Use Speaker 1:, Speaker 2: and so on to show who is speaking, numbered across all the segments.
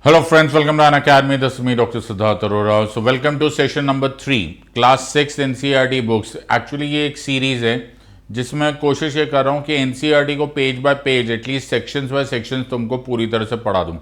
Speaker 1: Hello friends, welcome to Unacademy. This is me, Dr. Siddharth Arora. So welcome to session number 3, class 6 NCERT books. Actually ये एक series है जिसमें कोशिश ये कर रहा हूँ कि NCERT को page by page at least sections by sections तुमको पूरी तरह से पढ़ा दूँ.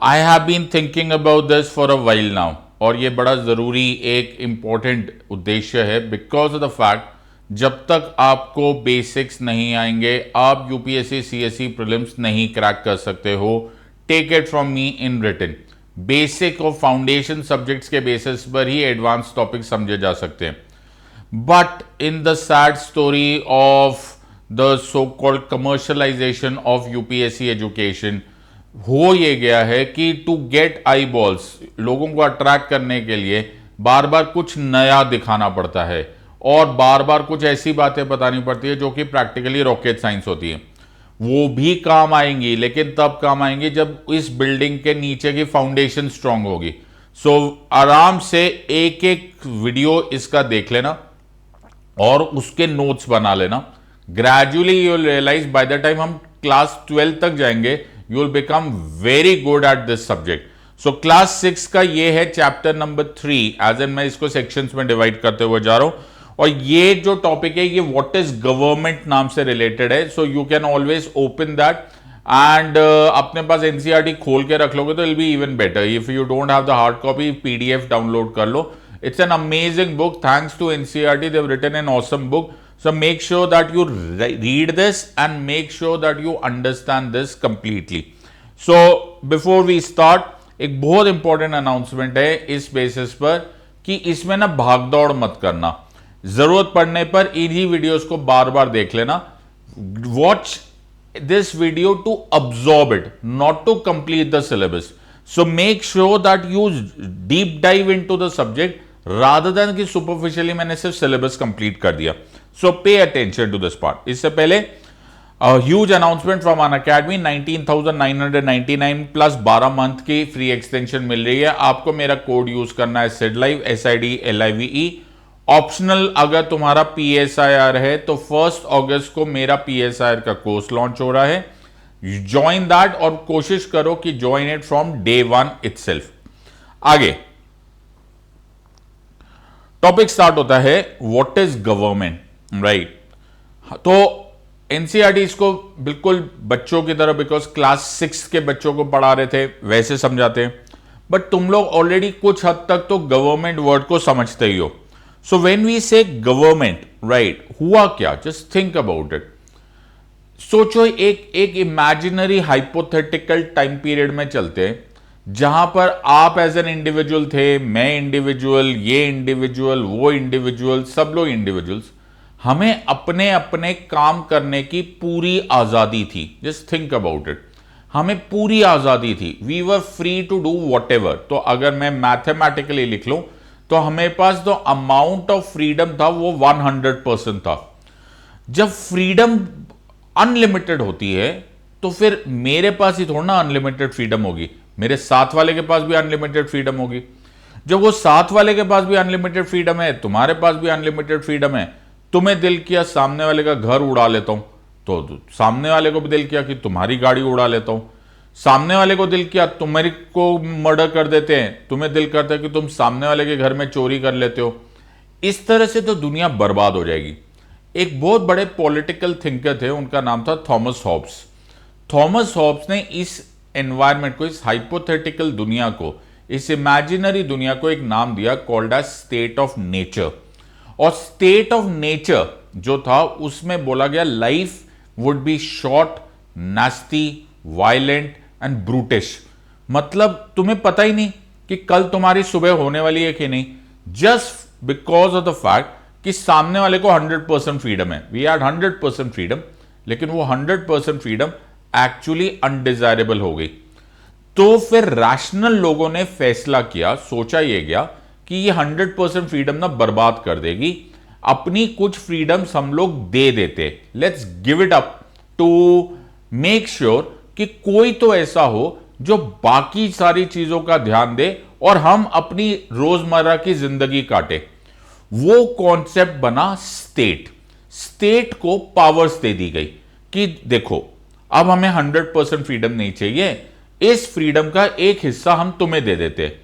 Speaker 1: I have been thinking about this for a while now, और ये बड़ा ज़रूरी एक इम्पॉर्टेंट उद्देश्य है बिकॉज ऑफ द फैक्ट जब तक आपको बेसिक्स नहीं आएंगे आप यूपीएससी सीएससी प्रीलिम्स नहीं क्रैक कर सकते हो. Take it from me in written. Basic और फाउंडेशन सब्जेक्ट्स के बेसिस पर ही एडवांस टॉपिक समझे जा सकते हैं. But in the sad story of the so called commercialisation of UPSC education हो ये गया है कि टू गेट आई बॉल्स, लोगों को अट्रैक्ट करने के लिए बार बार कुछ नया दिखाना पड़ता है और बार बार कुछ ऐसी बातें बतानी पड़ती है जो कि प्रैक्टिकली रॉकेट साइंस होती है. वो भी काम आएंगी लेकिन तब काम आएंगी जब इस बिल्डिंग के नीचे की फाउंडेशन स्ट्रांग होगी. सो आराम से एक एक वीडियो इसका देख लेना और उसके नोट्स बना लेना. Gradually you will realise by the time हम क्लास 12 तक जाएंगे you will become very good at this subject. So class 6 का ये है चैप्टर नंबर 3. एज एन मैं इसको सेक्शंस में डिवाइड करते हुए जा रहा हूं और ये जो टॉपिक है ये व्हाट इज गवर्नमेंट नाम से रिलेटेड है. So you can always open that and अपने पास एनसीईआरटी खोल के रख लोगे तो it will be even better. If you don't have the hard copy PDF download कर लो. It's an amazing book. Thanks to NCERT, they have written an awesome book. So make sure that you read this and make sure that you understand this completely. So before we start, एक बहुत important announcement है इस basis पर कि इसमें ना भागदौड़ मत करना. जरूरत पड़ने पर इन्हीं वीडियोस को बार बार देख लेना. Watch this video to absorb it, not to complete the syllabus. So make sure that you deep dive into the subject rather than कि सुपरफिशियली मैंने सिर्फ सिलेबस कंप्लीट कर दिया. सो pay attention to this part. इससे पहले huge announcement from Unacademy. 19,999 plus 12 month की free extension मिल रही है. आपको मेरा कोड यूज करना है SIDLIVE, SIDLIVE. ऑप्शनल अगर तुम्हारा PSIR है तो 1 अगस्त को मेरा PSIR का कोर्स लॉन्च हो रहा है. ज्वाइन दैट और कोशिश करो कि join it from day 1 itself. आगे टॉपिक स्टार्ट होता है व्हाट इज गवर्नमेंट, राइट. तो एनसीईआरटी इसको बिल्कुल बच्चों की तरह, बिकॉज क्लास 6 के बच्चों को पढ़ा रहे थे वैसे समझाते हैं. बट तुम लोग ऑलरेडी कुछ हद तक तो गवर्नमेंट वर्ड को समझते ही हो. सो व्हेन वी से गवर्नमेंट, राइट, हुआ क्या, जस्ट थिंक अबाउट इट. सोचो एक इमेजिनरी हाइपोथेटिकल टाइम पीरियड में चलते हैं जहां पर आप एज एन इंडिविजुअल थे, मैं इंडिविजुअल, ये इंडिविजुअल, वो इंडिविजुअल, सब लोग इंडिविजुअल्स. हमें अपने अपने काम करने की पूरी आजादी थी. Just think about it. हमें पूरी आजादी थी. We were free to do whatever. तो अगर मैं मैथमेटिकली लिख लूं तो हमें पास जो अमाउंट ऑफ फ्रीडम था वो 100% था. जब फ्रीडम अनलिमिटेड होती है तो फिर मेरे पास ही थोड़ा ना अनलिमिटेड फ्रीडम होगी, मेरे साथ वाले के पास भी अनलिमिटेड फ्रीडम होगी. जब वो साथ वाले के पास भी अनलिमिटेड फ्रीडम है, तुम्हारे पास भी अनलिमिटेड फ्रीडम है. तुम्हें दिल किया सामने वाले का घर उड़ा लेता हूं तो सामने वाले को भी दिल किया कि तुम्हारी गाड़ी उड़ा लेता हूं. सामने वाले को दिल किया तुम्हारी को मर्डर कर देते हैं, तुम्हें दिल करता है कि तुम सामने वाले के घर में चोरी कर लेते हो. इस तरह से तो दुनिया बर्बाद हो जाएगी. एक बहुत बड़े पॉलिटिकल थिंकर थे, उनका नाम था थॉमस हॉब्स. थॉमस हॉब्स ने इस एनवायरमेंट को, इस हाइपोथेटिकल दुनिया को, इस इमेजिनरी दुनिया को एक नाम दिया called as state of nature. और स्टेट ऑफ नेचर जो था उसमें बोला गया life would be short, nasty, violent and brutish. मतलब तुम्हें पता ही नहीं कि कल तुम्हारी सुबह होने वाली है कि नहीं, just because of the fact कि सामने वाले को 100% फ्रीडम है. वी हैड 100% फ्रीडम, लेकिन वो 100% फ्रीडम एक्चुअली अनडिजायरेबल हो गई. तो फिर रैशनल लोगों ने फैसला किया, सोचा ये गया कि ये 100% फ्रीडम ना बर्बाद कर देगी. अपनी कुछ फ्रीडम्स हम लोग दे देते, let's give it up to make sure कि कोई तो ऐसा हो जो बाकी सारी चीजों का ध्यान दे और हम अपनी रोजमर्रा की जिंदगी काटे. वो कॉन्सेप्ट बना स्टेट. स्टेट को पावर्स दे दी गई कि देखो अब हमें 100% फ्रीडम नहीं चाहिए, इस फ्रीडम का एक हिस्सा हम तुम्हें दे देते हैं,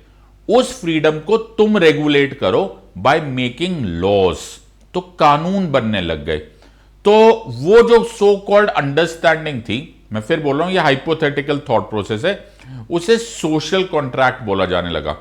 Speaker 1: उस फ्रीडम को तुम रेगुलेट करो बाय मेकिंग लॉज। तो कानून बनने लग गए। तो वो जो सो कॉल्ड अंडरस्टैंडिंग थी, मैं फिर बोल रहा हूं ये हाइपोथेटिकल थॉट प्रोसेस है, उसे सोशल कॉन्ट्रैक्ट बोला जाने लगा।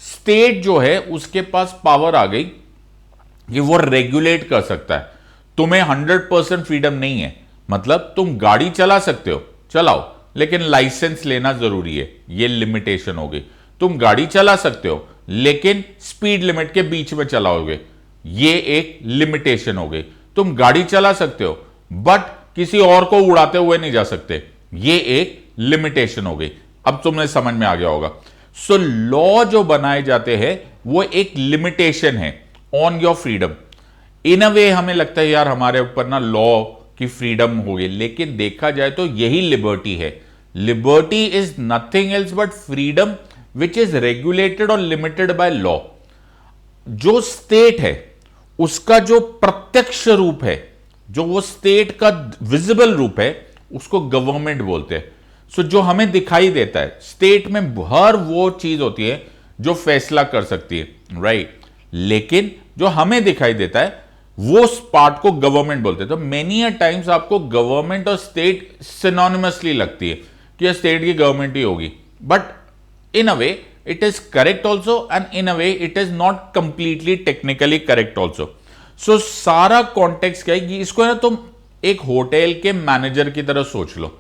Speaker 1: स्टेट जो है उसके पास पावर आ गई कि वो रेगुलेट कर सकता है। तुम्हें 100% फ्रीडम नहीं है, मतलब तुम गाड़ी चला सकते हो, चलाओ, लेकिन लाइसेंस लेना जरूरी है, ये लिमिटेशन हो गई। तुम गाड़ी चला सकते हो लेकिन स्पीड लिमिट के बीच में चलाओगे, ये एक लिमिटेशन हो गई। तुम गाड़ी चला सकते हो बट किसी और को उड़ाते हुए नहीं जा सकते, ये एक लिमिटेशन हो गई। अब तुम्हें समझ में आ गया होगा। सो लॉ जो बनाए जाते हैं वो एक लिमिटेशन है ऑन योर फ्रीडम। इन अ वे हमें लगता है यार हमारे ऊपर ना लॉ की फ्रीडम हो गई, लेकिन देखा जाए तो यही लिबर्टी है। Liberty is nothing else but freedom which is regulated और लिमिटेड बाय लॉ। जो स्टेट है उसका जो प्रत्यक्ष रूप है, जो वो स्टेट का विजिबल रूप है, उसको गवर्नमेंट बोलते हैं। सो जो हमें दिखाई देता है, स्टेट में हर वो चीज होती है जो फैसला कर सकती है, राइट, लेकिन जो हमें दिखाई देता है वो पार्ट को गवर्नमेंट बोलते हैं। तो मेनी अ टाइम्स आपको गवर्नमेंट और स्टेट सिनोनिमसली लगती है कि स्टेट की गवर्नमेंट ही होगी, but in a way it is correct also and in a way it is not completely technically correct also. So सारा कॉन्टेक्स्ट क्या है कि इसको ना तुम एक होटल के मैनेजर की तरह सोच लो।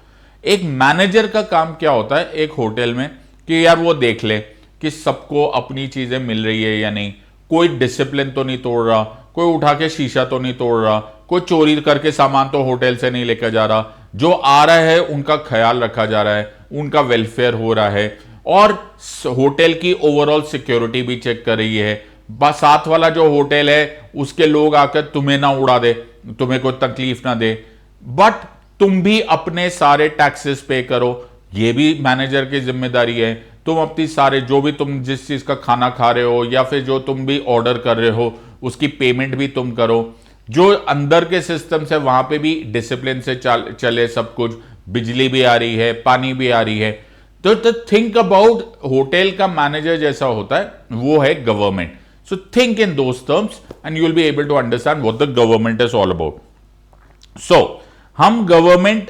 Speaker 1: एक मैनेजर का काम क्या होता है एक होटल में कि यार वो देख ले कि सबको अपनी चीजें मिल रही है या नहीं, कोई डिसिप्लिन तो नहीं तोड़ रहा, कोई उठा के शीशा तो नहीं तोड़ रहा, कोई चोरी करके सामान तो होटल से नहीं लेकर जा रहा, जो आ रहा है उनका ख्याल रखा जा रहा है, उनका वेलफेयर हो रहा है, और होटल की ओवरऑल सिक्योरिटी भी चेक कर रही है। साथ वाला जो होटल है उसके लोग आकर तुम्हें ना उड़ा दे, तुम्हें कोई तकलीफ ना दे, बट तुम भी अपने सारे टैक्सेस पे करो, ये भी मैनेजर की जिम्मेदारी है। तुम अपनी सारे जो भी तुम जिस चीज का खाना खा रहे हो या फिर जो तुम भी ऑर्डर कर रहे हो उसकी पेमेंट भी तुम करो। जो अंदर के सिस्टम से वहां पे भी डिसिप्लिन से चले सब कुछ, बिजली भी आ रही है, पानी भी आ रही है। तो थिंक अबाउट होटल का मैनेजर जैसा होता है वो है government. So think in those terms and you will be able to understand what the government is all about. So हम गवर्नमेंट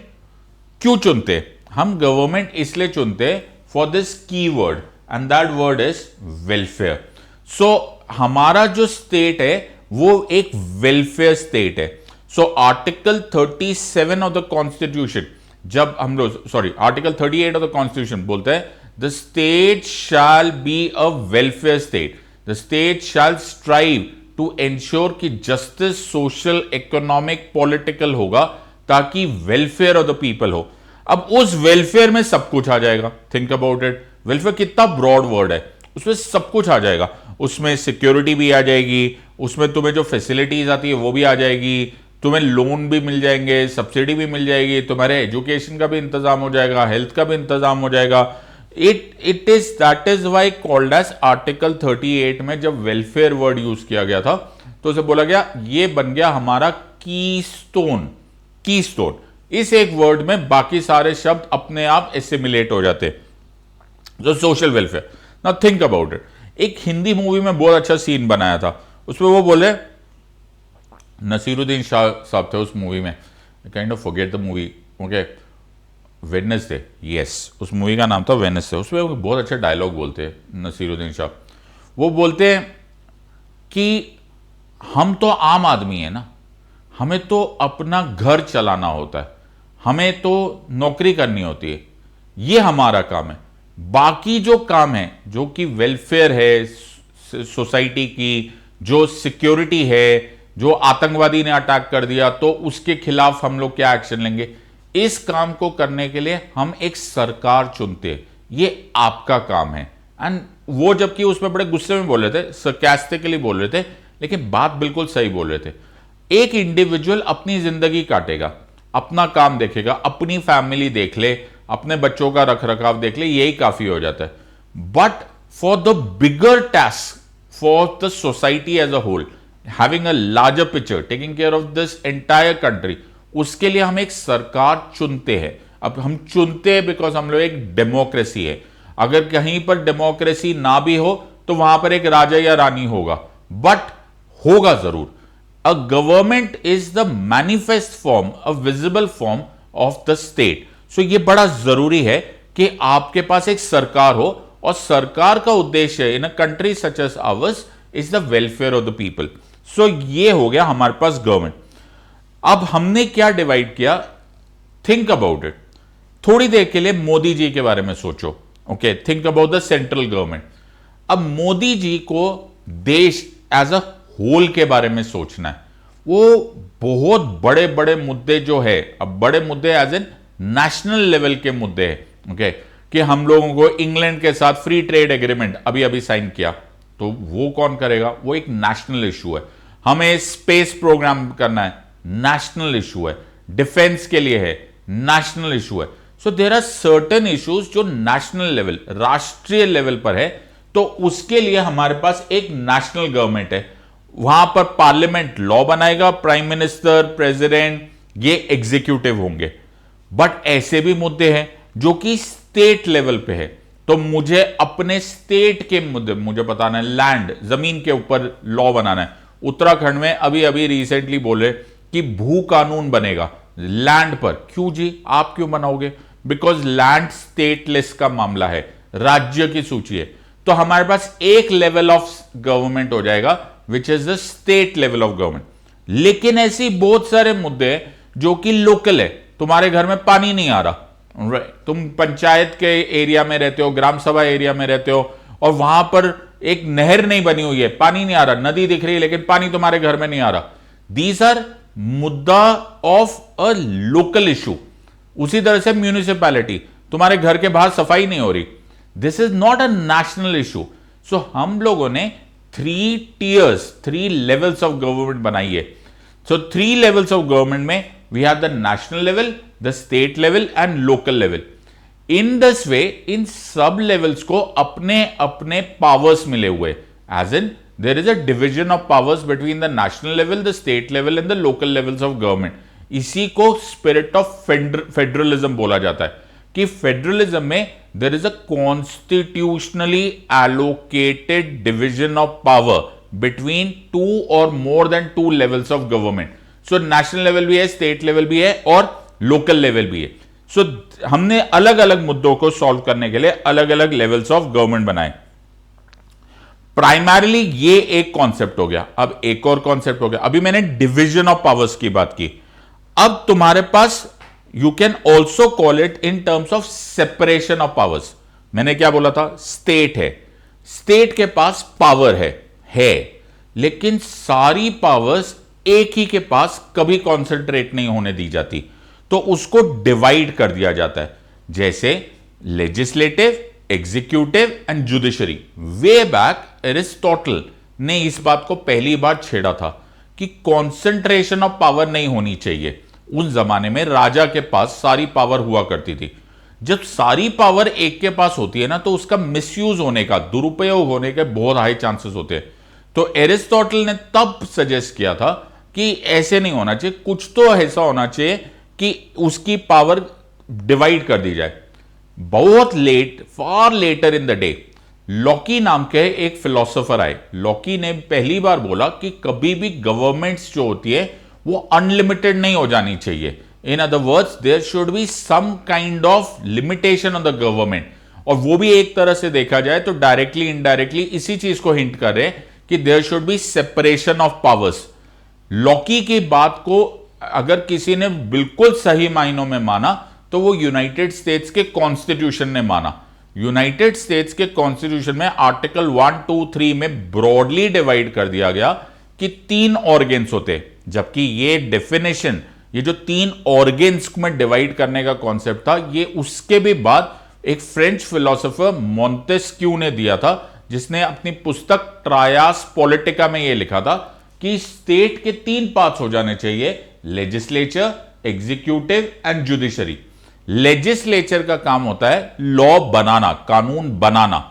Speaker 1: क्यों चुनते? हम गवर्नमेंट इसलिए चुनते for this keyword and that word is welfare. So हमारा जो state है वो एक वेलफेयर स्टेट है। So article 37 of the constitution, जब हम लोग आर्टिकल 38 ऑफ द कॉन्स्टिट्यूशन बोलते हैं the state shall be a welfare state, the state shall strive to ensure कि जस्टिस सोशल इकोनॉमिक पॉलिटिकल होगा ताकि वेलफेयर ऑफ द पीपल हो। अब उस वेलफेयर में सब कुछ आ जाएगा। थिंक अबाउट इट, वेलफेयर कितना ब्रॉड वर्ड है, उसमें सब कुछ आ जाएगा। उसमें सिक्योरिटी भी आ जाएगी, उसमें तुम्हें जो फैसिलिटीज आती है वो भी आ जाएगी, तुम्हें लोन भी मिल जाएंगे, सब्सिडी भी मिल जाएगी, तुम्हारे एजुकेशन का भी इंतजाम हो जाएगा, हेल्थ का भी इंतजाम हो जाएगा। It is that is why called as article 38 में जब वेलफेयर वर्ड यूज किया गया था तो उसे बोला गया ये बन गया हमारा कीस्टोन। कीस्टोन इस एक वर्ड में बाकी सारे शब्द अपने आप एसिमिलेट हो जाते। जो social welfare, now think about it. एक हिंदी मूवी में बहुत अच्छा सीन बनाया था, उसमें वो बोले, नसीरुद्दीन शाह साहब थे उस मूवी में, kind of forget the movie, okay, Wednesday, yes, उस मूवी का नाम था वेडनेसडे। उसमें वो बहुत अच्छा डायलॉग बोलते हैं नसीरुद्दीन शाह। वो बोलते हैं कि हम तो आम आदमी है ना, हमें तो अपना घर चलाना होता है, हमें तो नौकरी करनी होती है, ये हमारा काम है। बाकी जो काम है जो कि वेलफेयर है सोसाइटी की, जो सिक्योरिटी है, जो आतंकवादी ने अटैक कर दिया तो उसके खिलाफ हम लोग क्या एक्शन लेंगे, इस काम को करने के लिए हम एक सरकार चुनते हैं, ये आपका काम है। एंड वो जबकि उसमें बड़े गुस्से में बोल रहे थे, सरकास्टिकली बोल रहे थे, लेकिन बात बिल्कुल सही बोल रहे थे। एक इंडिविजुअल अपनी जिंदगी काटेगा, अपना काम देखेगा, अपनी फैमिली देख ले, अपने बच्चों का रख रखाव देख ले, यही काफी हो जाता है। But for the bigger task, for the society as a whole, having a larger picture, taking care of this entire country, उसके लिए हम एक सरकार चुनते हैं। अब हम चुनते हैं बिकॉज हम लोग एक डेमोक्रेसी है। अगर कहीं पर डेमोक्रेसी ना भी हो तो वहां पर एक राजा या रानी होगा, बट होगा जरूर। A government is the manifest form, a visible form of the state. So ये बड़ा जरूरी है कि आपके पास एक सरकार हो, और सरकार का उद्देश्य in a country such as ours is the welfare of the people. So ये हो गया हमारे पास गवर्नमेंट। अब हमने क्या डिवाइड किया, थिंक अबाउट इट। थोड़ी देर के लिए मोदी जी के बारे में सोचो। Okay, think about the central government. अब मोदी जी को देश एज अ होल के बारे में सोचना है। वो बहुत बड़े बड़े मुद्दे जो है, अब बड़े मुद्दे एज एन नेशनल लेवल के मुद्दे हैं। ओके, कि हम लोगों को इंग्लैंड के साथ फ्री ट्रेड एग्रीमेंट अभी अभी साइन किया, तो वो कौन करेगा? वो एक नेशनल इशू है। हमें स्पेस प्रोग्राम करना है, नेशनल इशू है। डिफेंस के लिए है, नेशनल इशू है। So there are certain issues जो नेशनल लेवल, राष्ट्रीय लेवल पर है, तो उसके लिए हमारे पास एक नेशनल गवर्नमेंट है। वहां पर पार्लियामेंट लॉ बनाएगा, प्राइम मिनिस्टर, प्रेसिडेंट, ये एग्जीक्यूटिव होंगे। बट ऐसे भी मुद्दे हैं जो कि स्टेट लेवल पे है, तो मुझे अपने स्टेट के मुद्दे मुझे बताना है। लैंड, जमीन के ऊपर लॉ बनाना है। उत्तराखंड में अभी अभी रिसेंटली बोले कि भू कानून बनेगा लैंड पर। क्यों जी, आप क्यों बनाओगे? बिकॉज लैंड स्टेटलेस का मामला है, राज्य की सूची है। तो हमारे पास एक लेवल ऑफ गवर्नमेंट हो जाएगा विच is the state level of government. लेकिन ऐसी बहुत सारे मुद्दे हैं जो कि लोकल है। तुम्हारे घर में पानी नहीं आ रहा, तुम पंचायत के एरिया में रहते हो, ग्राम सभा एरिया में रहते हो, और वहां पर एक नहर नहीं बनी हुई है, पानी नहीं आ रहा, नदी दिख रही है लेकिन पानी तुम्हारे घर में नहीं आ रहा। दीज आर मुद्दा ऑफ अ लोकल इशू। उसी तरह से म्यूनिसिपैलिटी, तुम्हारे घर के बाहर सफाई नहीं हो रही, this is not a national issue. So हम लोगों ने 3 टीयर्स, 3 लेवल्स ऑफ गवर्नमेंट बनाई है। सो 3 लेवल्स ऑफ गवर्नमेंट में we have the national level, the state level and local level. In this way इन सब लेवल्स को अपने अपने पावर्स मिले हुए, as in there is a division of powers between the national level, the state level and the local levels of government. इसी को spirit of federalism बोला जाता है, कि फेडरलिज्म में there is a constitutionally allocated division of power between 2 और more than 2 levels of government. So national level भी है, स्टेट लेवल भी है और लोकल लेवल भी है। सो हमने अलग अलग मुद्दों को सॉल्व करने के लिए अलग अलग लेवल्स ऑफ गवर्नमेंट बनाए। प्राइमरीली ये एक कॉन्सेप्ट हो गया। अब एक और कॉन्सेप्ट हो गया, अभी मैंने डिवीजन ऑफ पावर्स की बात की। अब तुम्हारे पास you can also call it in terms of separation of powers. मैंने क्या बोला था? स्टेट है, स्टेट के पास पावर है, लेकिन सारी पावर्स एक ही के पास कभी कॉन्सेंट्रेट नहीं होने दी जाती, तो उसको डिवाइड कर दिया जाता है। जैसे legislative, executive and judiciary. Way back Aristotle ने इस बात को पहली बार छेड़ा था कि कॉन्सेंट्रेशन ऑफ पावर नहीं होनी चाहिए। उस जमाने में राजा के पास सारी पावर हुआ करती थी। जब सारी पावर एक के पास होती है ना, तो उसका मिसयूज होने का, दुरुपयोग होने के बहुत हाई चांसेस होते हैं। तो एरिस्टोटल ने तब सजेस्ट किया था कि ऐसे नहीं होना चाहिए, कुछ तो ऐसा होना चाहिए कि उसकी पावर डिवाइड कर दी जाए। बहुत late, far later in the day, Locke नाम के एक फिलोसोफर आए। लॉकी ने पहली बार बोला कि कभी भी गवर्नमेंट्स जो होती है वो अनलिमिटेड नहीं हो जानी चाहिए। In other words, there should be some kind of limitation on the government. और वो भी एक तरह से देखा जाए तो डायरेक्टली इनडायरेक्टली इसी चीज को हिंट कर रहे हैं कि there should be separation of powers. Locke की बात को अगर किसी ने बिल्कुल सही मायनों में माना तो वो यूनाइटेड स्टेट्स के कॉन्स्टिट्यूशन ने माना। यूनाइटेड स्टेट्स के कॉन्स्टिट्यूशन में आर्टिकल 1, 2, 3 में ब्रॉडली डिवाइड कर दिया गया कि 3 ऑर्गेन्स होते, जबकि ये डेफिनेशन, ये जो 3 ऑर्गेन्स में डिवाइड करने का कॉन्सेप्ट था, ये उसके भी बाद एक फ्रेंच फिलोसोफर मोंटेस्क्यू ने दिया था, जिसने अपनी पुस्तक ट्रायास पॉलिटिका में यह लिखा था कि स्टेट के 3 पार्ट्स हो जाने चाहिए, legislature, executive and judiciary. Legislature का काम होता है लॉ बनाना, कानून बनाना।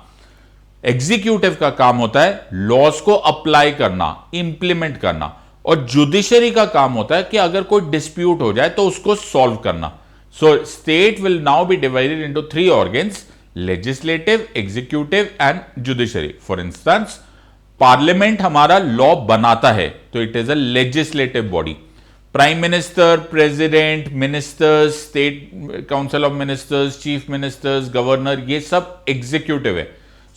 Speaker 1: एग्जीक्यूटिव का काम होता है लॉज को अप्लाई करना, इंप्लीमेंट करना। और जुडिशरी का काम होता है कि अगर कोई डिस्प्यूट हो जाए तो उसको सॉल्व करना। So state will now be divided into three organs: legislative, executive and judiciary. For instance, parliament हमारा लॉ बनाता है तो it is a legislative body. Prime minister, president, ministers, state council of ministers, chief ministers, governor, ये सब executive है.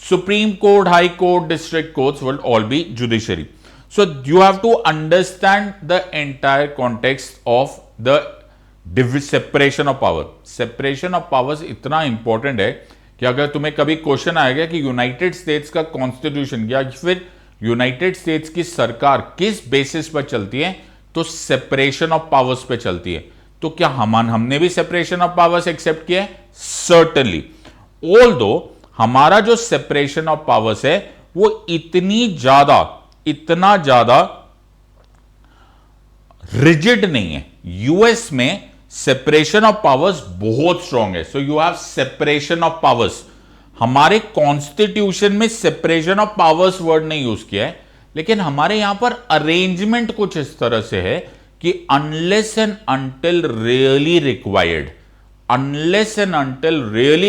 Speaker 1: Supreme court, high court, district courts will all be judiciary. So you have to understand the entire context of the separation of power. Separation of powers इतना important है कि अगर तुम्हें कभी question आएगा कि यूनाइटेड स्टेट्स का कॉन्स्टिट्यूशन या फिर यूनाइटेड स्टेट्स की सरकार किस बेसिस पर चलती है, तो सेपरेशन ऑफ पावर्स पे चलती है. तो क्या हमने भी सेपरेशन ऑफ पावर्स एक्सेप्ट किया है? सर्टेनली. ऑल्दो हमारा जो सेपरेशन ऑफ पावर्स है वो इतना ज्यादा रिजिड नहीं है. यूएस में सेपरेशन ऑफ पावर्स बहुत स्ट्रांग है. So you have separation of powers. हमारे कॉन्स्टिट्यूशन में सेपरेशन ऑफ पावर्स वर्ड नहीं यूज किया है, लेकिन हमारे यहां पर अरेंजमेंट कुछ इस तरह से है कि unless and until really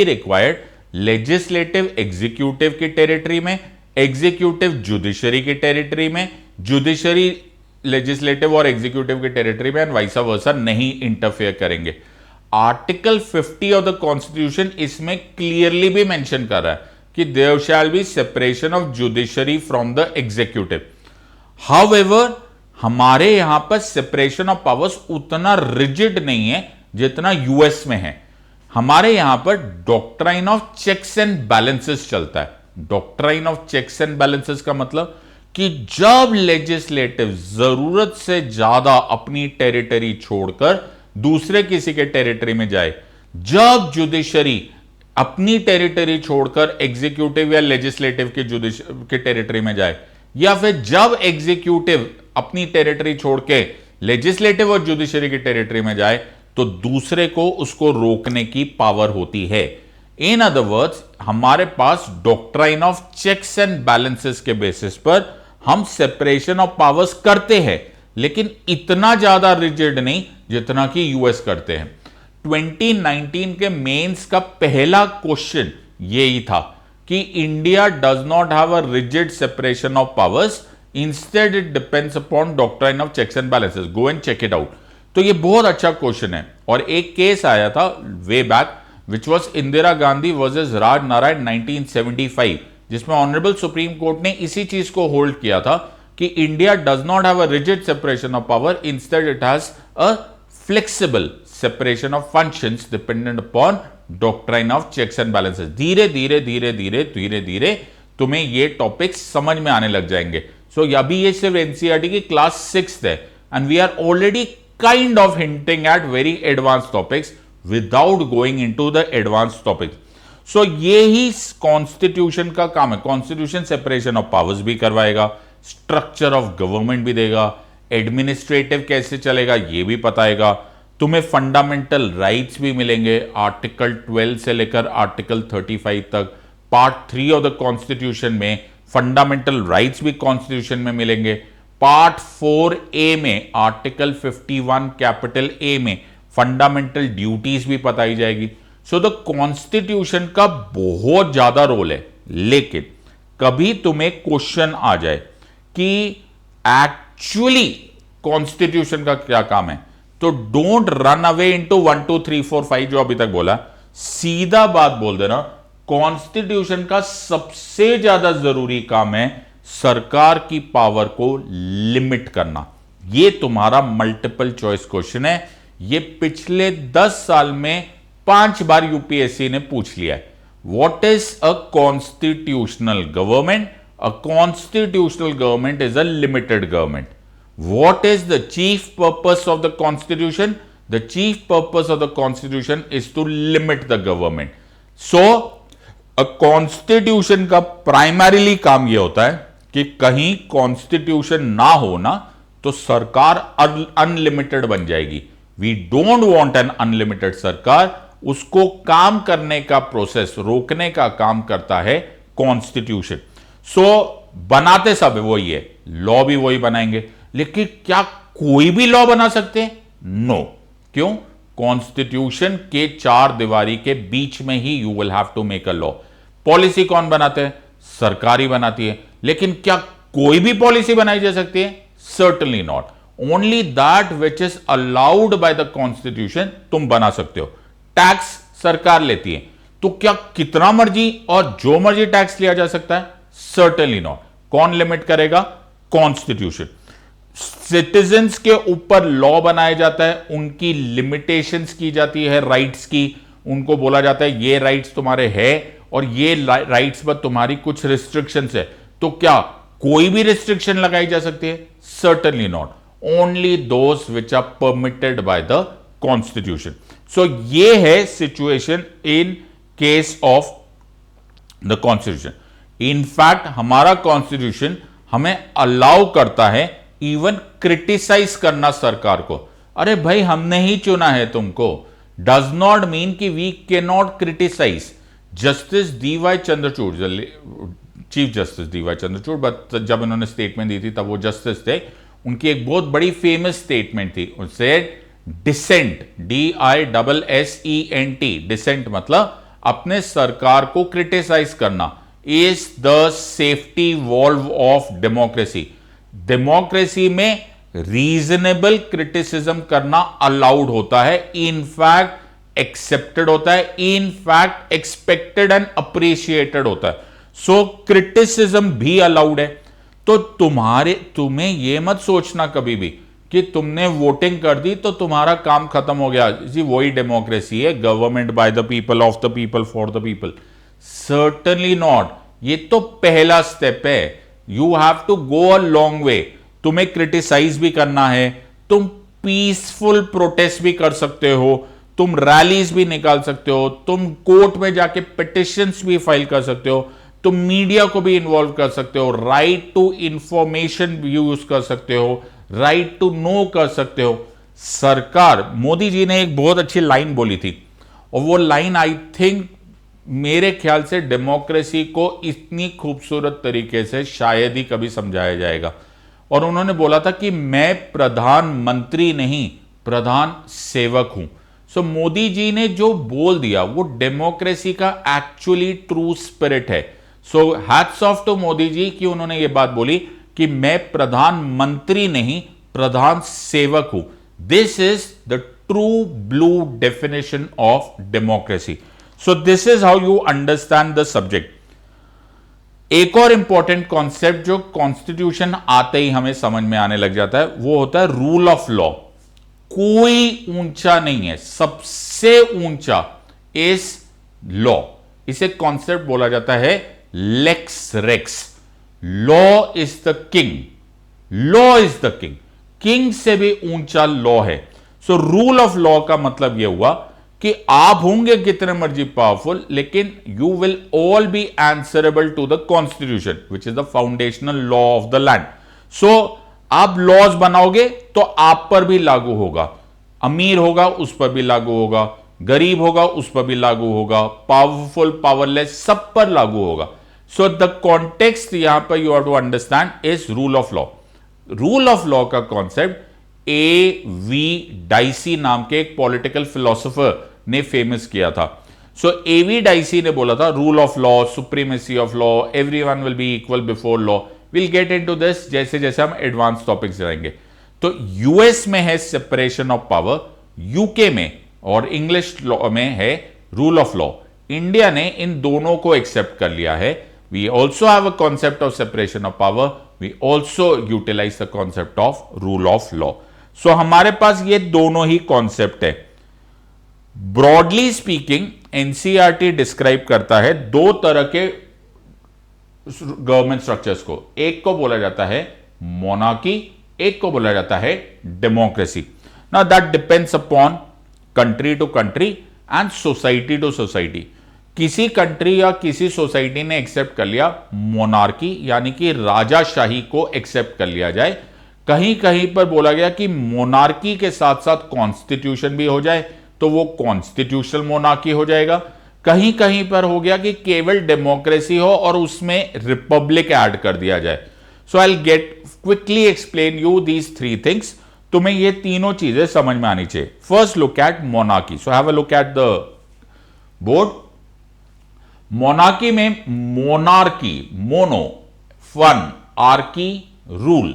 Speaker 1: required, legislative executive की टेरिटरी में, एग्जीक्यूटिव जुडिशरी की टेरिटरी में, जुडिशरी लेजिस्लेटिव और एग्जीक्यूटिव की टेरिटरी में, एंड वाइस वर्सा नहीं इंटरफेयर करेंगे. आर्टिकल 50 ऑफ द कॉन्स्टिट्यूशन इसमें क्लियरली भी मेंशन कर रहा है कि there shall be separation of judiciary from the executive. However हमारे यहां पर सेपरेशन ऑफ पावर्स उतना रिजिड नहीं है जितना यूएस में है. हमारे यहां पर doctrine of checks and balances चलता है. Doctrine of checks and balances का मतलब कि जब लेजिस्लेटिव जरूरत से ज्यादा अपनी टेरिटरी छोड़कर दूसरे किसी के टेरिटरी में जाए, जब जुडिशरी अपनी टेरिटरी छोड़कर एग्जीक्यूटिव या लेजिस्लेटिव के टेरिटरी में जाए, या फिर जब एग्जीक्यूटिव अपनी टेरिटरी छोड़ के लेजिस्लेटिव और जुडिशरी की टेरिटरी में जाए, तो दूसरे को उसको रोकने की पावर होती है. इन अदर वर्ड्स, हमारे पास doctrine of checks and balances के बेसिस पर हम सेपरेशन ऑफ पावर्स करते हैं, लेकिन इतना ज्यादा रिजिड नहीं जितना कि यूएस करते हैं. 2019 के मेंस का पहला क्वेश्चन यही था कि India does not have a rigid separation of powers, instead it depends upon doctrine of checks and balances. Go and check it out. तो ये बहुत अच्छा क्वेश्चन है. और एक केस आया था way back which was Indira Gandhi versus Raj Narayan 1975, जिसमें ऑनरेबल सुप्रीम कोर्ट ने इसी चीज को होल्ड किया था कि India does not have a rigid separation of power, instead it has a flexible separation of functions dependent upon doctrine of checks and balances. धीरे धीरे तुम्हें ये टॉपिक्स समझ में आने लग जाएंगे. सो अभी ये सिर्फ एनसीईआरटी की क्लास 6 है, and we are already kind of hinting at very advance topics without going into the advance topics. So ये ही कॉन्स्टिट्यूशन का काम है. कॉन्स्टिट्यूशन सेपरेशन ऑफ पावर्स भी करवाएगा, स्ट्रक्चर ऑफ गवर्नमेंट भी देगा, एडमिनिस्ट्रेटिव कैसे चलेगा ये भी बताएगा, तुम्हें फंडामेंटल राइट्स भी मिलेंगे आर्टिकल 12 से लेकर आर्टिकल 35 तक. पार्ट 3 ऑफ द कॉन्स्टिट्यूशन में फंडामेंटल राइट्स भी कॉन्स्टिट्यूशन में मिलेंगे. पार्ट 4A में आर्टिकल 51 कैपिटल A में फंडामेंटल ड्यूटीज भी बताई जाएगी. सो द कॉन्स्टिट्यूशन का बहुत ज्यादा रोल है. लेकिन कभी तुम्हें क्वेश्चन आ जाए कि एक्चुअली कॉन्स्टिट्यूशन का क्या काम है, तो डोंट रन अवे इनटू 1 2 3 4 5 जो अभी तक बोला. सीधा बात बोल देना, कॉन्स्टिट्यूशन का सबसे ज्यादा जरूरी काम है सरकार की पावर को लिमिट करना. यह तुम्हारा मल्टीपल चॉइस क्वेश्चन है. यह पिछले 10 साल में 5 बार यूपीएससी ने पूछ लिया है. What is a constitutional government? A constitutional government is a limited government. What is the chief purpose of the constitution? The chief purpose of the constitution is to limit the government. So, a constitution का primarily काम यह होता है कि कहीं constitution ना हो ना तो सरकार unlimited बन जाएगी. We don't want an unlimited सरकार. उसको काम करने का प्रोसेस रोकने का काम करता है कॉन्स्टिट्यूशन. सो बनाते सब वही है, लॉ भी वही बनाएंगे. लेकिन क्या कोई भी लॉ बना सकते हैं? नो. क्यों? कॉन्स्टिट्यूशन के चार दीवारी के बीच में ही you will have to make a law. Policy कौन बनाते हैं? सरकार ही बनाती है। लेकिन क्या कोई भी पॉलिसी बनाई जा सकती है? Certainly not. Only that which is allowed by the constitution तुम बना सकते हो। टैक्स सरकार लेती है, तो क्या कितना मर्जी और जो मर्जी टैक्स लिया जा सकता है? Certainly not. कौन लिमिट करेगा? कॉन्स्टिट्यूशन। सिटीजन्स के ऊपर लॉ बनाया जाता है, उनकी लिमिटेशंस की जाती है राइट्स की। उनको बोला जाता है ये राइट्स तुम्हारे हैं और ये राइट्स पर तुम्हारी कुछ रिस्ट्रिक्शंस है। तो क्या कोई भी रिस्ट्रिक्शन लगाई जा सकती है? Certainly not. Only those which are permitted by the constitution. So ये है situation in case of the constitution. In fact हमारा कॉन्स्टिट्यूशन हमें अलाउ करता है इवन क्रिटिसाइज करना सरकार को। अरे भाई हमने ही चुना है तुमको, डज नॉट मीन कि we can not criticise. Justice DY Chandrachud, chief justice DY Chandrachud, but जब उन्होंने स्टेटमेंट दी थी तब वो जस्टिस थे, उनकी एक बहुत बड़ी फेमस स्टेटमेंट थी। उनसे डिसेंट, DISSENT, डिसेंट मतलब अपने सरकार को क्रिटिसाइज करना, is the safety valve of democracy. Democracy में रीजनेबल क्रिटिसिज्म करना अलाउड होता है, इनफैक्ट एक्सेप्टेड होता है, इनफैक्ट एक्सपेक्टेड एंड अप्रिशिएटेड होता है। सो क्रिटिसिज्म भी अलाउड है। तो तुम्हें यह मत सोचना कभी भी कि तुमने वोटिंग कर दी तो तुम्हारा काम खत्म हो गया जी। वही डेमोक्रेसी है, government by the people, of the people, for the people. Certainly not. ये तो पहला स्टेप है। You have to go a long way. तुम्हें क्रिटिसाइज भी करना है, तुम पीसफुल प्रोटेस्ट भी कर सकते हो, तुम रैलीज भी निकाल सकते हो, तुम कोर्ट में जाके पिटिशंस भी फाइल कर सकते हो, तुम मीडिया को भी इन्वॉल्व कर सकते हो, राइट टू इंफॉर्मेशन भी यूज कर सकते हो, राइट टू नो कर सकते हो। सरकार, मोदी जी ने एक बहुत अच्छी लाइन बोली थी और वो लाइन आई थिंक मेरे ख्याल से डेमोक्रेसी को इतनी खूबसूरत तरीके से शायद ही कभी समझाया जाएगा। और उन्होंने बोला था कि मैं प्रधानमंत्री नहीं, प्रधान सेवक हूं। सो मोदी जी ने जो बोल दिया वो डेमोक्रेसी का एक्चुअली ट्रू स्पिरिट है। So hats off to Modi ji कि उन्होंने ये बात बोली कि मैं प्रधानमंत्री नहीं, प्रधान सेवक हूं। This is the true blue definition of democracy. So this is how you understand the subject. एक और इंपॉर्टेंट कॉन्सेप्ट जो कॉन्स्टिट्यूशन आते ही हमें समझ में आने लग जाता है वो होता है रूल ऑफ लॉ। कोई ऊंचा नहीं है, सबसे ऊंचा इज लॉ। इसे कॉन्सेप्ट बोला जाता है lex rex. Law is the king, law is the king, king से भी ऊंचा लॉ है। सो रूल ऑफ लॉ का मतलब यह हुआ कि आप होंगे कितने मर्जी पावरफुल, लेकिन you will all be answerable to the constitution which is the foundational law of the land. So आप लॉज बनाओगे तो आप पर भी लागू होगा, अमीर होगा उस पर भी लागू होगा, गरीब होगा उस पर भी लागू होगा, पावरफुल पावरलेस सब पर लागू होगा। सो द कॉन्टेक्स्ट यहां पर you have to understand is rule of law. Rule of law का कॉन्सेप्ट A.V. डाइसी नाम के एक पॉलिटिकल फिलोसोफर ने फेमस किया था। सो A.V. डाइसी ने बोला था rule of law, supremacy of law, everyone will be equal before law. Will get into this जैसे जैसे हम एडवांस टॉपिक्स जाएंगे। तो यूएस में है सेपरेशन ऑफ पावर, यूके में और इंग्लिश लॉ में है रूल ऑफ लॉ। इंडिया ने इन दोनों को एक्सेप्ट कर लिया है। We also have a concept of separation of power, we also utilize the concept of rule of law. So हमारे पास ये दोनों ही कॉन्सेप्ट है। ब्रॉडली स्पीकिंग एनसीईआरटी डिस्क्राइब करता है दो तरह के गवर्नमेंट स्ट्रक्चर्स को। एक को बोला जाता है मोनार्की, एक को बोला जाता है democracy. Now that depends upon country to country and society to society. किसी कंट्री या किसी सोसाइटी ने एक्सेप्ट कर लिया मोनार्की यानी कि राजाशाही को एक्सेप्ट कर लिया जाए। कहीं कहीं पर बोला गया कि मोनार्की के साथ साथ कॉन्स्टिट्यूशन भी हो जाए तो वो कॉन्स्टिट्यूशनल मोनार्की हो जाएगा। कहीं कहीं पर हो गया कि केवल डेमोक्रेसी हो और उसमें रिपब्लिक ऐड कर दिया जाए। So I will get quickly explain you these three things. तुम्हें ये तीनों चीजें समझ में आनी चाहिए। First look at monarchy, so have a look at the board. Monarchy में मोनार्की, मोनो फन, आर्की रूल,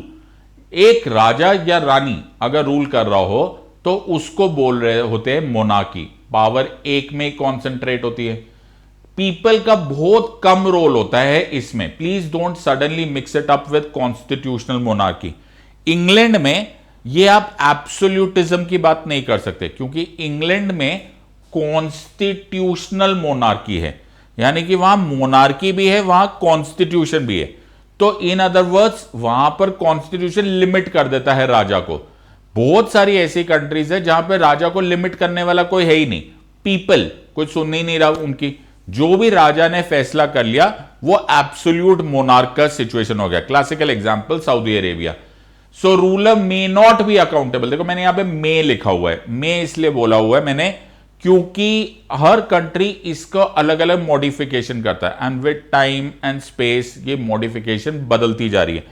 Speaker 1: एक राजा या रानी अगर रूल कर रहा हो तो उसको बोल रहे होते हैं मोनार्की। पावर एक में कॉन्सेंट्रेट होती है। पीपल का बहुत कम रोल होता है इसमें। Please don't suddenly mix it up with constitutional monarchy. England में ये आप एब्सोल्यूटिज्म की बात नहीं कर सकते, क्योंकि इंग्लैंड में कॉन्स्टिट्यूशनल मोनार्की है, यानी कि वहां मोनार्की भी है, वहां कॉन्स्टिट्यूशन भी है। तो इन अदर वर्ड्स वहां पर कॉन्स्टिट्यूशन लिमिट कर देता है राजा को। बहुत सारी ऐसी कंट्रीज है जहां पर राजा को लिमिट करने वाला कोई है ही नहीं, पीपल कोई सुन ही नहीं रहा उनकी। जो भी राजा ने फैसला कर लिया वो एब्सोल्यूट मोनार्क का सिचुएशन हो गया। Classical example Saudi Arabia. So ruler may not be accountable. देखो मैंने यहां पे मे लिखा हुआ है, मे इसलिए बोला हुआ है मैंने क्योंकि हर कंट्री इसका अलग अलग मॉडिफिकेशन करता है, and with time and space ये मॉडिफिकेशन बदलती जा रही है।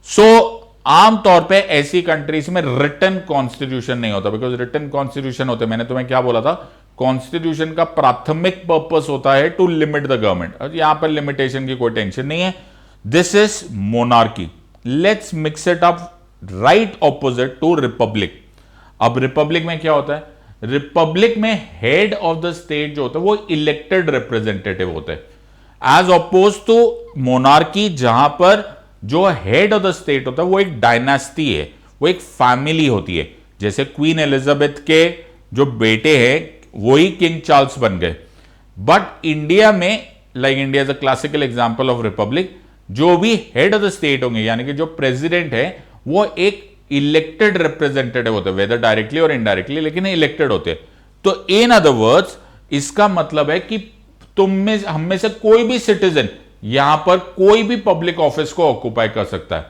Speaker 1: सो आमतौर पे ऐसी कंट्रीज में रिटन कॉन्स्टिट्यूशन नहीं होता, बिकॉज रिटन कॉन्स्टिट्यूशन होते, मैंने तुम्हें क्या बोला था, कॉन्स्टिट्यूशन का प्राथमिक पर्पस होता है टू लिमिट द गवर्नमेंट, और यहां पर लिमिटेशन की कोई टेंशन नहीं है। This is monarchy. Let's mix it up right opposite to republic. अब रिपब्लिक में क्या होता है, रिपब्लिक में हेड ऑफ द स्टेट जो होता है वो इलेक्टेड रिप्रेजेंटेटिव होते हैं, एज अपोज टू मोनार्की जहां पर जो हेड ऑफ द स्टेट होता है वो एक डायनास्टी है, वो एक फैमिली होती है। जैसे क्वीन एलिजाबेथ के जो बेटे हैं वही किंग चार्ल्स बन गए। बट इंडिया में, like India is a classical example of Republic, जो भी हेड ऑफ द स्टेट होंगे यानी कि जो प्रेसिडेंट है वो एक इलेक्टेड रिप्रेजेंटेटिव होते हैं, वेदर डायरेक्टली और इनडायरेक्टली, लेकिन इलेक्टेड होते हैं। तो इन अदर वर्ड्स इसका मतलब है कि तुम में, हम में से कोई भी सिटीजन यहां पर कोई भी पब्लिक ऑफिस को ऑक्युपाई कर सकता है।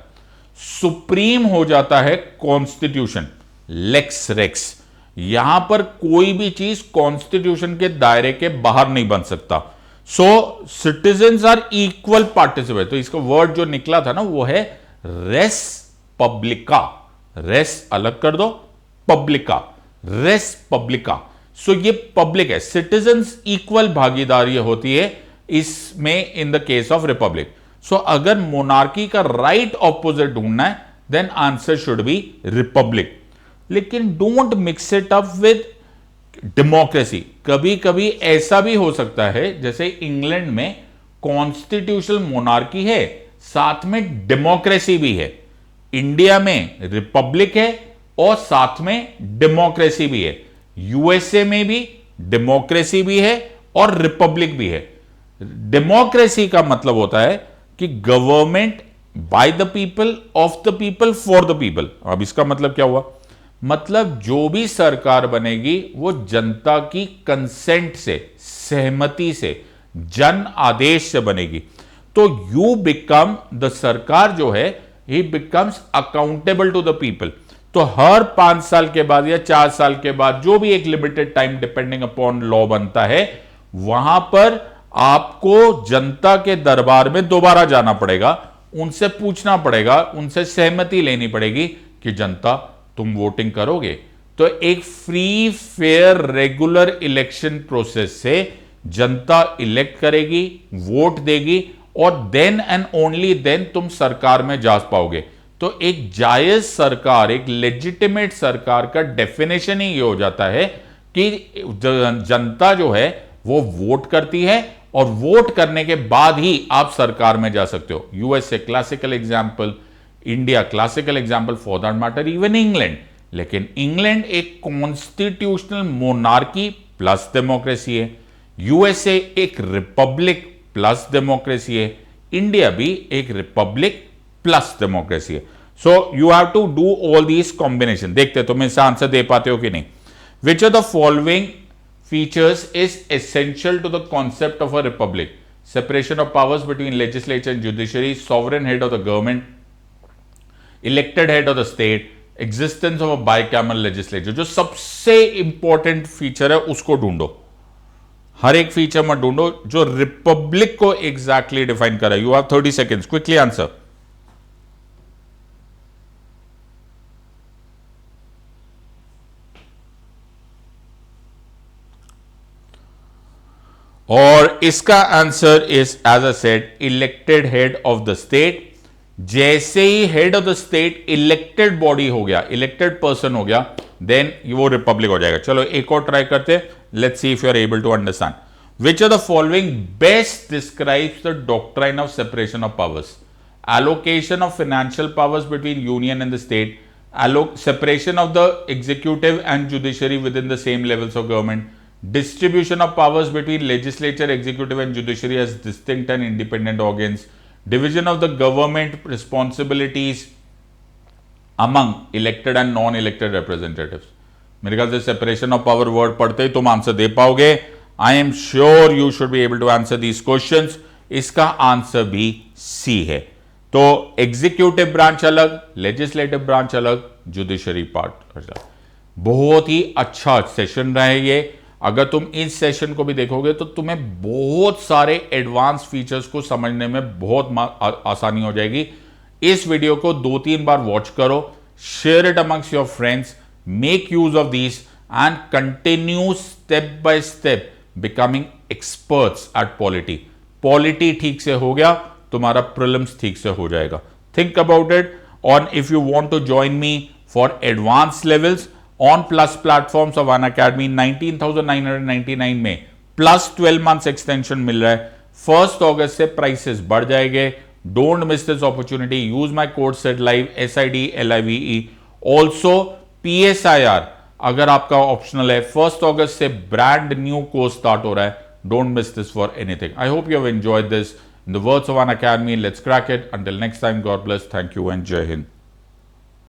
Speaker 1: सुप्रीम हो जाता है कॉन्स्टिट्यूशन, लेक्स रेक्स। यहां पर कोई भी चीज कॉन्स्टिट्यूशन के दायरे के बाहर नहीं बन सकता। सो सिटीजन्स आर इक्वल पार्टिसिपेट। तो इसका वर्ड जो निकला था ना वो है रेस पब्लिका। रेस अलग कर दो, पब्लिका, रेस पब्लिका। सो ये पब्लिक है, सिटीजन्स इक्वल भागीदारी होती है इसमें in the case of republic. So अगर मोनार्की का राइट ऑपोजिट ढूंढना है then answer should be republic. लेकिन don't mix it up with democracy. कभी कभी ऐसा भी हो सकता है जैसे इंग्लैंड में कॉन्स्टिट्यूशनल मोनार्की है साथ में डेमोक्रेसी भी है, इंडिया में रिपब्लिक है और साथ में डेमोक्रेसी भी है, यूएसए में भी डेमोक्रेसी भी है और रिपब्लिक भी है। डेमोक्रेसी का मतलब होता है कि government by the people, of the people, for the people. अब इसका मतलब क्या हुआ, मतलब जो भी सरकार बनेगी वो जनता की कंसेंट से, सहमति से, जन आदेश से बनेगी। तो यू बिकम, द सरकार जो है ही becomes accountable to the people. तो हर 5 साल के बाद या 4 साल के बाद जो भी एक limited time depending upon law बनता है, वहां पर आपको जनता के दरबार में दोबारा जाना पड़ेगा, उनसे पूछना पड़ेगा, उनसे सहमति लेनी पड़ेगी कि जनता तुम वोटिंग करोगे। तो एक free fair regular election process से जनता इलेक्ट करेगी, वोट देगी और देन एंड ओनली देन तुम सरकार में जा पाओगे। तो एक जायज सरकार, एक लेजिटिमेट सरकार का डेफिनेशन ही ये हो जाता है कि जनता जो है वो वोट करती है और वोट करने के बाद ही आप सरकार में जा सकते हो। USA classical example, India classical example, for that matter even England. लेकिन इंग्लैंड एक कॉन्स्टिट्यूशनल मोनार्की प्लस डेमोक्रेसी है, यूएसए एक रिपब्लिक प्लस डेमोक्रेसी है, इंडिया भी एक रिपब्लिक प्लस डेमोक्रेसी है। So you have to do all these combination. देखते तुम इसका आंसर दे पाते हो कि नहीं। Which are the following features is essential to the concept of a republic? Separation of powers between legislature and judiciary, sovereign head of the government, elected head of the state, existence of a bicameral legislature। जो सबसे important feature है उसको ढूंढो, हर एक feature मत ढूंढो जो republic को एग्जैक्टली डिफाइन करे। You have 30 seconds, quickly answer. और इसका answer is as a said elected head of the state. जैसे ही head of the state elected body हो गया, इलेक्टेड पर्सन हो गया, देन वो रिपब्लिक हो जाएगा। चलो एक और ट्राई करते हैं, let's see if you are able to understand. Which of the following best describes the doctrine of separation of powers? Allocation of financial powers between union and the state, separation of the executive and judiciary within the same levels of government, distribution of powers between legislature, executive and judiciary as distinct and independent organs, division of the government responsibilities among elected and non-elected representatives। मेरे ख्याल से separation of power word पढ़ते ही तुम answer दे पाओगे। I am sure you should be able to answer these questions. इसका answer भी C है। तो एग्जीक्यूटिव ब्रांच अलग, लेजिस्लेटिव ब्रांच अलग, जुडिशरी पार्ट अलग। बहुत ही अच्छा सेशन रहा है ये। अगर तुम इस सेशन को भी देखोगे तो तुम्हें बहुत सारे एडवांस फीचर्स को समझने में बहुत आसानी हो जाएगी। इस वीडियो को 2-3 बार वॉच करो, share it amongst your friends, make use of this and continue step by step becoming experts eight polity. Polity ठीक से हो गया, तुम्हारा प्रीलिम्स ठीक से हो जाएगा। Think about it. और if you want to join me for advance levels on plus platforms of Unacademy, 19,999 में प्लस 12 मंथ्स एक्सटेंशन मिल रहा है। 1 अगस्त से प्राइसेस बढ़ जाएंगे। Don't miss this opportunity. Use my code SEDLIVE SIDLIVE। Also PSIR अगर आपका optional है, 1 अगस्त से ब्रांड न्यू कोर्स स्टार्ट हो रहा है। Don't miss this for anything. I hope you have enjoyed this. In the words of an academy, let's crack it. Until next time, God bless. Thank you and Jai Hind.